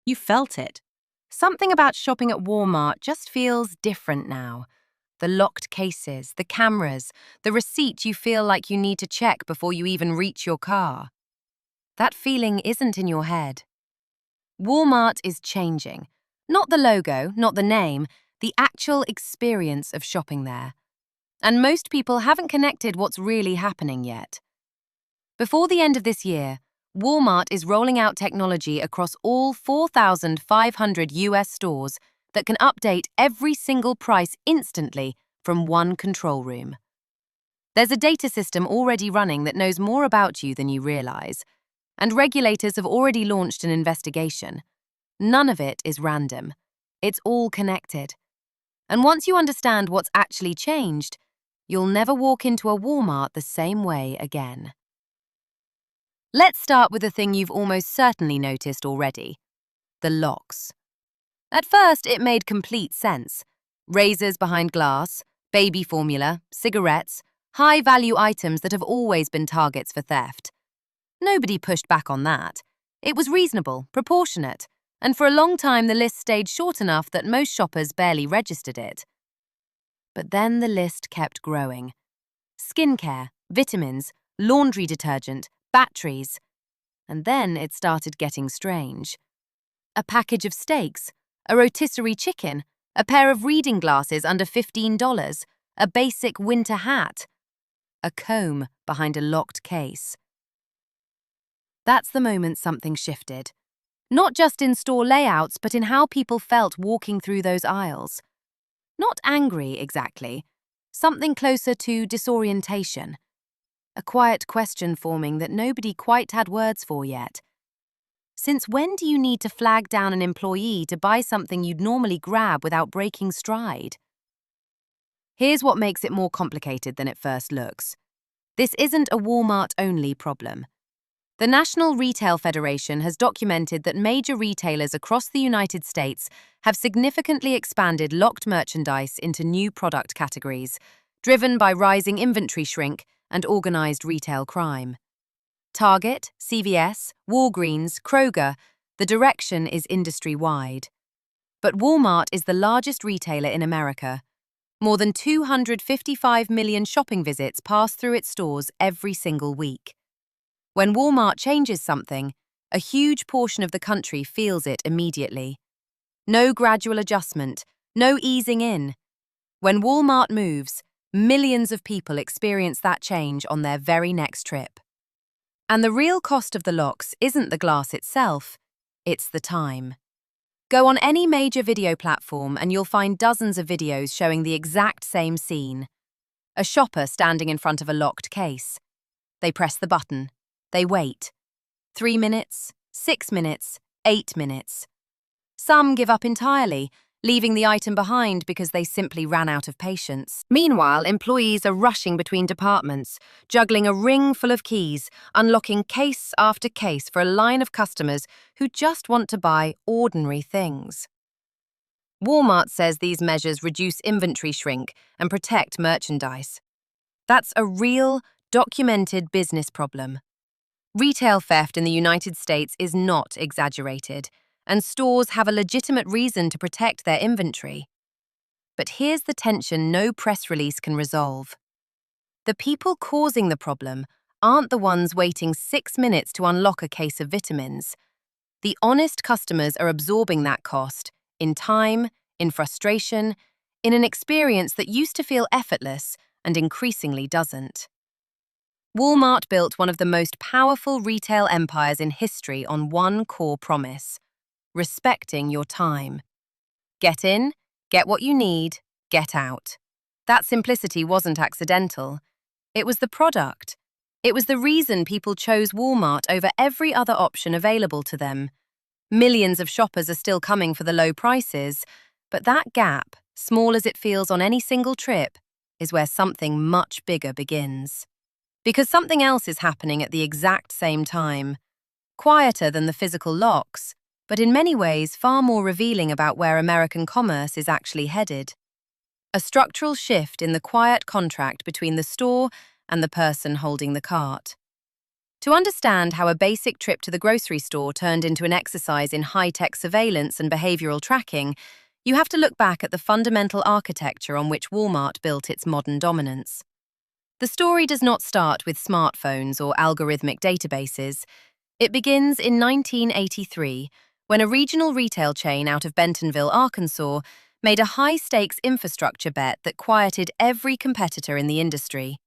You felt it. Something about shopping at Walmart just feels different now. The locked cases, the cameras, the receipt you feel like you need to check before you even reach your car. That feeling isn't in your head. Walmart is changing. Not the logo, not the name, the actual experience of shopping there. And most people haven't connected what's really happening yet. Before the end of this year, Walmart is rolling out technology across all 4,500 US stores that can update every single price instantly from one control room. There's a data system already running that knows more about you than you realize, and regulators have already launched an investigation. None of it is random. It's all connected. And once you understand what's actually changed, you'll never walk into a Walmart the same way again. Let's start with the thing you've almost certainly noticed already: the locks. At first, it made complete sense. Razors behind glass, baby formula, cigarettes, high-value items that have always been targets for theft. Nobody pushed back on that. It was reasonable, proportionate, and for a long time the list stayed short enough that most shoppers barely registered it. But then the list kept growing. Skincare, vitamins, laundry detergent, batteries. And then it started getting strange. A package of steaks, a rotisserie chicken, a pair of reading glasses under $15, a basic winter hat, a comb behind a locked case. That's the moment something shifted. Not just in store layouts, but in how people felt walking through those aisles. Not angry, exactly. Something closer to disorientation. A quiet question forming that nobody quite had words for yet. Since when do you need to flag down an employee to buy something you'd normally grab without breaking stride? Here's what makes it more complicated than it first looks. This isn't a Walmart-only problem. The National Retail Federation has documented that major retailers across the United States have significantly expanded locked merchandise into new product categories, driven by rising inventory shrink and organized retail crime. Target, CVS, Walgreens, Kroger, the direction is industry-wide. But Walmart is the largest retailer in America. More than 255 million shopping visits pass through its stores every single week. When Walmart changes something, a huge portion of the country feels it immediately. No gradual adjustment, no easing in. When Walmart moves, millions of people experience that change on their very next trip. And the real cost of the locks isn't the glass itself, it's the time. Go on any major video platform and you'll find dozens of videos showing the exact same scene. A shopper standing in front of a locked case. They press the button. They wait. 3 minutes, 6 minutes, 8 minutes. Some give up entirely, leaving the item behind because they simply ran out of patience. Meanwhile, employees are rushing between departments, juggling a ring full of keys, unlocking case after case for a line of customers who just want to buy ordinary things. Walmart says these measures reduce inventory shrink and protect merchandise. That's a real, documented business problem. Retail theft in the United States is not exaggerated, and stores have a legitimate reason to protect their inventory. But here's the tension no press release can resolve. The people causing the problem aren't the ones waiting 6 minutes to unlock a case of vitamins. The honest customers are absorbing that cost in time, in frustration, in an experience that used to feel effortless and increasingly doesn't. Walmart built one of the most powerful retail empires in history on one core promise: respecting your time. Get in, get what you need, get out. That simplicity wasn't accidental. It was the product. It was the reason people chose Walmart over every other option available to them. Millions of shoppers are still coming for the low prices, but that gap, small as it feels on any single trip, is where something much bigger begins. Because something else is happening at the exact same time. Quieter than the physical locks, but in many ways far more revealing about where American commerce is actually headed. A structural shift in the quiet contract between the store and the person holding the cart. To understand how a basic trip to the grocery store turned into an exercise in high-tech surveillance and behavioral tracking, you have to look back at the fundamental architecture on which Walmart built its modern dominance. The story does not start with smartphones or algorithmic databases. It begins in 1983, when a regional retail chain out of Bentonville, Arkansas, made a high-stakes infrastructure bet that quieted every competitor in the industry.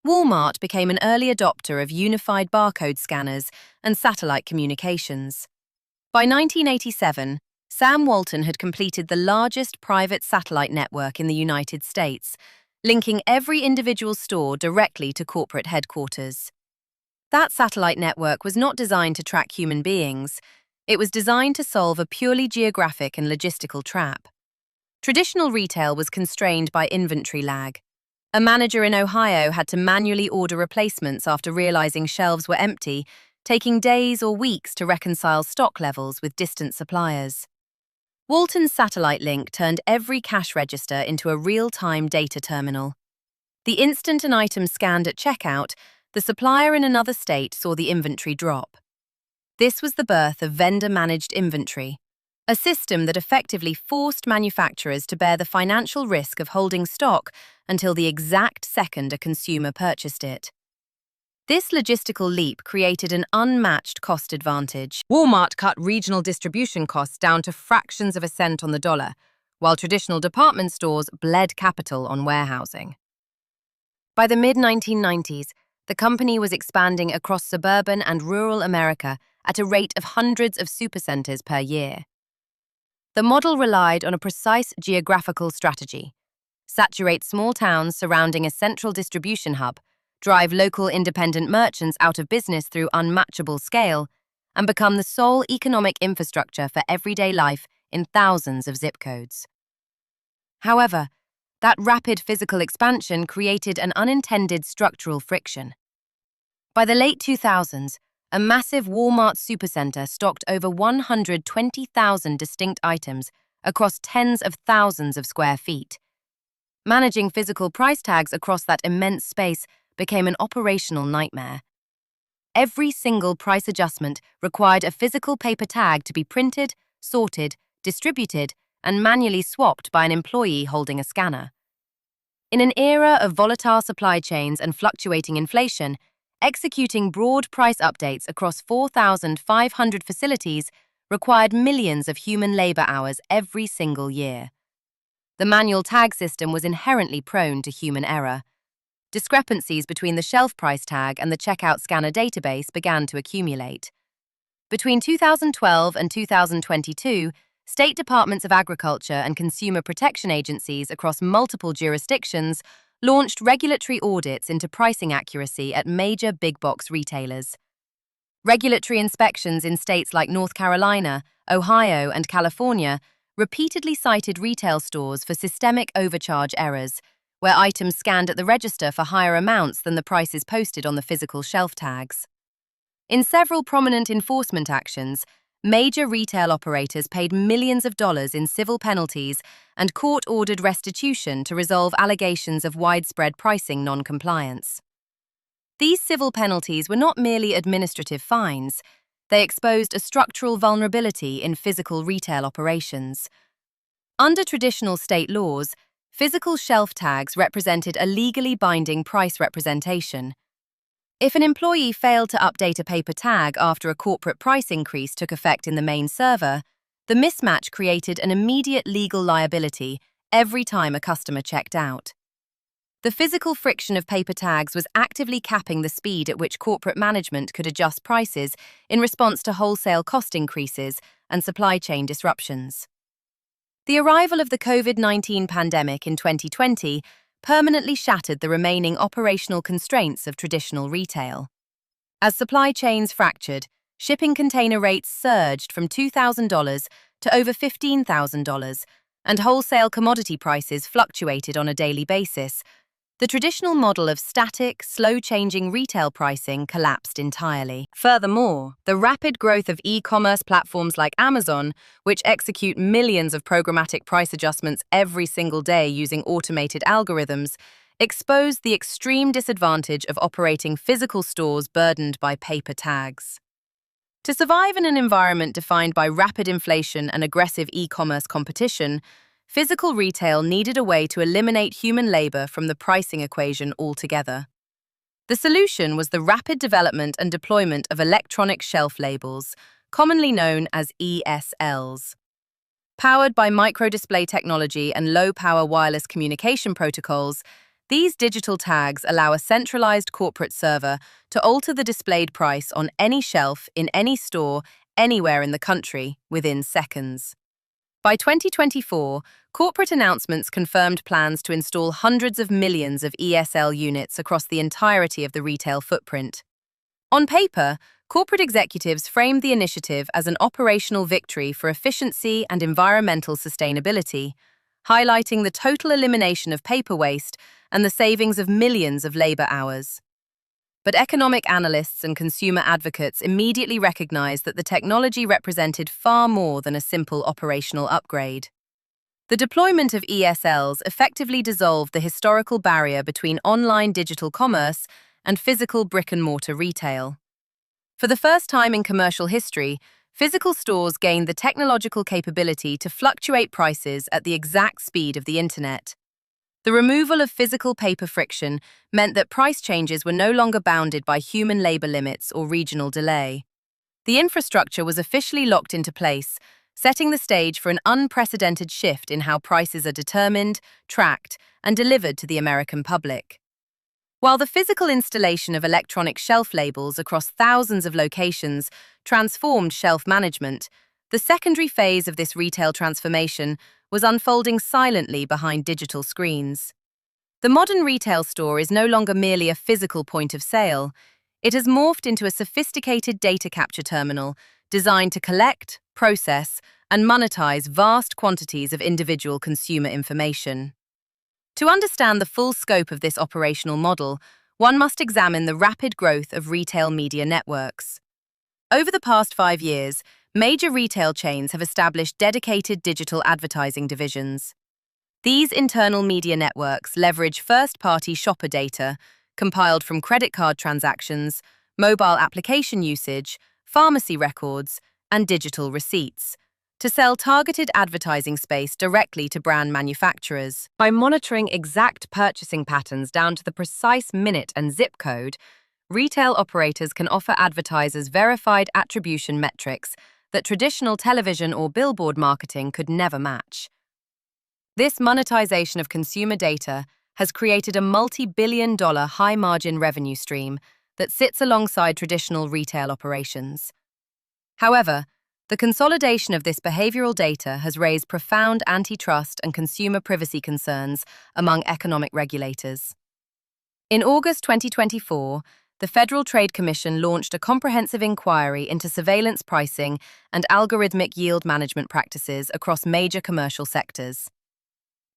Walmart became an early adopter of unified barcode scanners and satellite communications. By 1987, Sam Walton had completed the largest private satellite network in the United States, linking every individual store directly to corporate headquarters. That satellite network was not designed to track human beings. It was designed to solve a purely geographic and logistical trap. Traditional retail was constrained by inventory lag. A manager in Ohio had to manually order replacements after realizing shelves were empty, taking days or weeks to reconcile stock levels with distant suppliers. Walton's satellite link turned every cash register into a real-time data terminal. The instant an item scanned at checkout, the supplier in another state saw the inventory drop. This was the birth of vendor-managed inventory, a system that effectively forced manufacturers to bear the financial risk of holding stock until the exact second a consumer purchased it. This logistical leap created an unmatched cost advantage. Walmart cut regional distribution costs down to fractions of a cent on the dollar, while traditional department stores bled capital on warehousing. By the mid-1990s, the company was expanding across suburban and rural America at a rate of hundreds of supercenters per year. The model relied on a precise geographical strategy: saturate small towns surrounding a central distribution hub, drive local independent merchants out of business through unmatchable scale, and become the sole economic infrastructure for everyday life in thousands of zip codes. However, that rapid physical expansion created an unintended structural friction. By the late 2000s, a massive Walmart supercenter stocked over 120,000 distinct items across tens of thousands of square feet. Managing physical price tags across that immense space became an operational nightmare. Every single price adjustment required a physical paper tag to be printed, sorted, distributed, and manually swapped by an employee holding a scanner. In an era of volatile supply chains and fluctuating inflation, executing broad price updates across 4,500 facilities required millions of human labor hours every single year. The manual tag system was inherently prone to human error. Discrepancies between the shelf price tag and the checkout scanner database began to accumulate. Between 2012 and 2022, state departments of agriculture and consumer protection agencies across multiple jurisdictions launched regulatory audits into pricing accuracy at major big-box retailers. Regulatory inspections in states like North Carolina, Ohio, and California repeatedly cited retail stores for systemic overcharge errors, where items scanned at the register for higher amounts than the prices posted on the physical shelf tags. In several prominent enforcement actions, major retail operators paid millions of dollars in civil penalties and court-ordered restitution to resolve allegations of widespread pricing non-compliance. These civil penalties were not merely administrative fines. They exposed a structural vulnerability in physical retail operations. Under traditional state laws, physical shelf tags represented a legally binding price representation. If an employee failed to update a paper tag after a corporate price increase took effect in the main server, the mismatch created an immediate legal liability every time a customer checked out. The physical friction of paper tags was actively capping the speed at which corporate management could adjust prices in response to wholesale cost increases and supply chain disruptions. The arrival of the COVID-19 pandemic in 2020 permanently shattered the remaining operational constraints of traditional retail. As supply chains fractured, shipping container rates surged from $2,000 to over $15,000, and wholesale commodity prices fluctuated on a daily basis. The traditional model of static, slow-changing retail pricing collapsed entirely. Furthermore, the rapid growth of e-commerce platforms like Amazon, which execute millions of programmatic price adjustments every single day using automated algorithms, exposed the extreme disadvantage of operating physical stores burdened by paper tags. To survive in an environment defined by rapid inflation and aggressive e-commerce competition, physical retail needed a way to eliminate human labor from the pricing equation altogether. The solution was the rapid development and deployment of electronic shelf labels, commonly known as ESLs. Powered by microdisplay technology and low-power wireless communication protocols, these digital tags allow a centralized corporate server to alter the displayed price on any shelf in any store anywhere in the country within seconds. By 2024, corporate announcements confirmed plans to install hundreds of millions of ESL units across the entirety of the retail footprint. On paper, corporate executives framed the initiative as an operational victory for efficiency and environmental sustainability, highlighting the total elimination of paper waste and the savings of millions of labor hours. But economic analysts and consumer advocates immediately recognized that the technology represented far more than a simple operational upgrade. The deployment of ESLs effectively dissolved the historical barrier between online digital commerce and physical brick-and-mortar retail. For the first time in commercial history, physical stores gained the technological capability to fluctuate prices at the exact speed of the internet. The removal of physical paper friction meant that price changes were no longer bounded by human labor limits or regional delay. The infrastructure was officially locked into place, setting the stage for an unprecedented shift in how prices are determined, tracked, and delivered to the American public. While the physical installation of electronic shelf labels across thousands of locations transformed shelf management, the secondary phase of this retail transformation was unfolding silently behind digital screens. The modern retail store is no longer merely a physical point of sale. It has morphed into a sophisticated data capture terminal designed to collect, process, and monetize vast quantities of individual consumer information. To understand the full scope of this operational model, one must examine the rapid growth of retail media networks. Over the past 5 years, major retail chains have established dedicated digital advertising divisions. These internal media networks leverage first-party shopper data, compiled from credit card transactions, mobile application usage, pharmacy records, and digital receipts, to sell targeted advertising space directly to brand manufacturers. By monitoring exact purchasing patterns down to the precise minute and zip code, retail operators can offer advertisers verified attribution metrics that traditional television or billboard marketing could never match. This monetization of consumer data has created a multi-billion-dollar high-margin revenue stream that sits alongside traditional retail operations. However, the consolidation of this behavioral data has raised profound antitrust and consumer privacy concerns among economic regulators. In August 2024, the Federal Trade Commission launched a comprehensive inquiry into surveillance pricing and algorithmic yield management practices across major commercial sectors.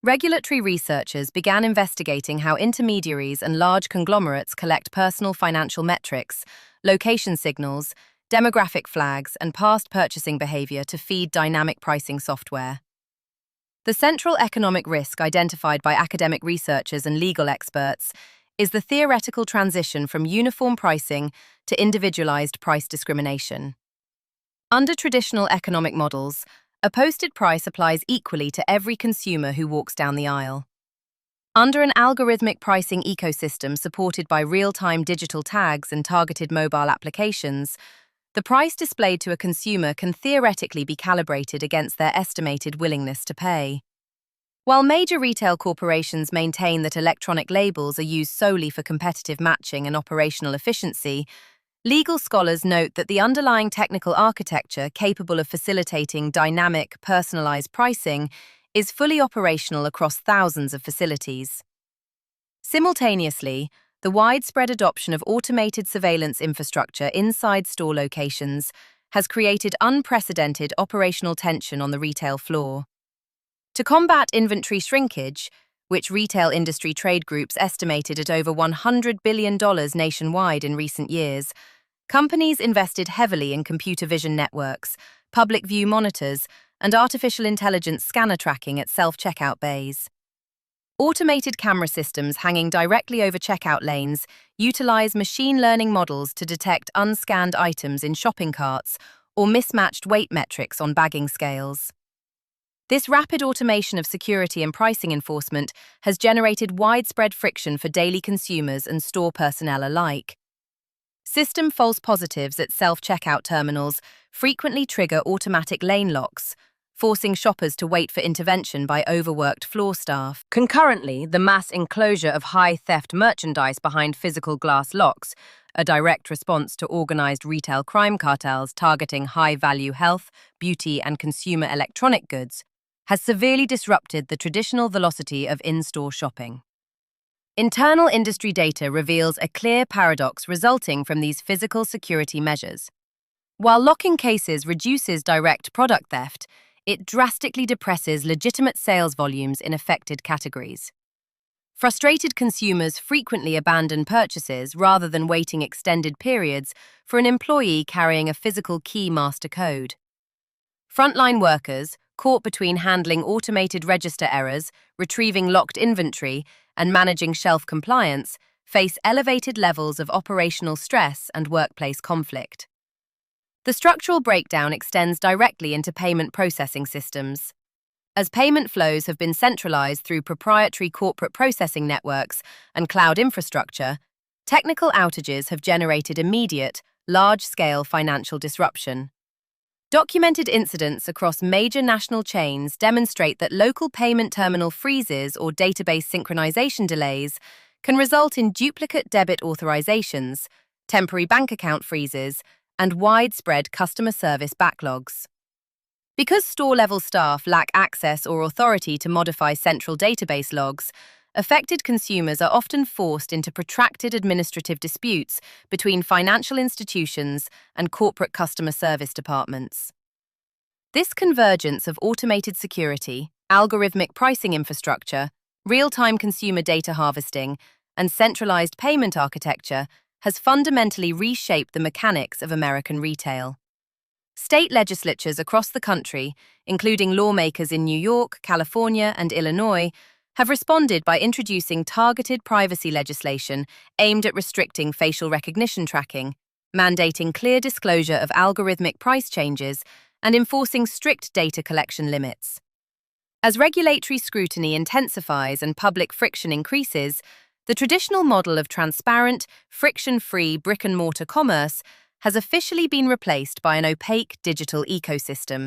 Regulatory researchers began investigating how intermediaries and large conglomerates collect personal financial metrics, location signals, demographic flags, and past purchasing behavior to feed dynamic pricing software. The central economic risk identified by academic researchers and legal experts is the theoretical transition from uniform pricing to individualized price discrimination. Under traditional economic models, a posted price applies equally to every consumer who walks down the aisle. Under an algorithmic pricing ecosystem supported by real-time digital tags and targeted mobile applications, the price displayed to a consumer can theoretically be calibrated against their estimated willingness to pay. While major retail corporations maintain that electronic labels are used solely for competitive matching and operational efficiency, legal scholars note that the underlying technical architecture capable of facilitating dynamic, personalized pricing is fully operational across thousands of facilities. Simultaneously, the widespread adoption of automated surveillance infrastructure inside store locations has created unprecedented operational tension on the retail floor. To combat inventory shrinkage, which retail industry trade groups estimated at over $100 billion nationwide in recent years, companies invested heavily in computer vision networks, public view monitors, and artificial intelligence scanner tracking at self-checkout bays. Automated camera systems hanging directly over checkout lanes utilize machine learning models to detect unscanned items in shopping carts or mismatched weight metrics on bagging scales. This rapid automation of security and pricing enforcement has generated widespread friction for daily consumers and store personnel alike. System false positives at self-checkout terminals frequently trigger automatic lane locks, forcing shoppers to wait for intervention by overworked floor staff. Concurrently, the mass enclosure of high-theft merchandise behind physical glass locks, a direct response to organized retail crime cartels targeting high-value health, beauty, and consumer electronic goods, has severely disrupted the traditional velocity of in-store shopping. Internal industry data reveals a clear paradox resulting from these physical security measures. While locking cases reduces direct product theft, it drastically depresses legitimate sales volumes in affected categories. Frustrated consumers frequently abandon purchases rather than waiting extended periods for an employee carrying a physical key master code. Frontline workers, caught between handling automated register errors, retrieving locked inventory, and managing shelf compliance, face elevated levels of operational stress and workplace conflict. The structural breakdown extends directly into payment processing systems. As payment flows have been centralized through proprietary corporate processing networks and cloud infrastructure, technical outages have generated immediate, large-scale financial disruption. Documented incidents across major national chains demonstrate that local payment terminal freezes or database synchronization delays can result in duplicate debit authorizations, temporary bank account freezes, and widespread customer service backlogs. Because store-level staff lack access or authority to modify central database logs, affected consumers are often forced into protracted administrative disputes between financial institutions and corporate customer service departments. This convergence of automated security, algorithmic pricing infrastructure, real-time consumer data harvesting, and centralized payment architecture has fundamentally reshaped the mechanics of American retail. State legislatures across the country, including lawmakers in New York, California, and Illinois, have responded by introducing targeted privacy legislation aimed at restricting facial recognition tracking, mandating clear disclosure of algorithmic price changes, and enforcing strict data collection limits. As regulatory scrutiny intensifies and public friction increases, the traditional model of transparent, friction-free brick-and-mortar commerce has officially been replaced by an opaque digital ecosystem.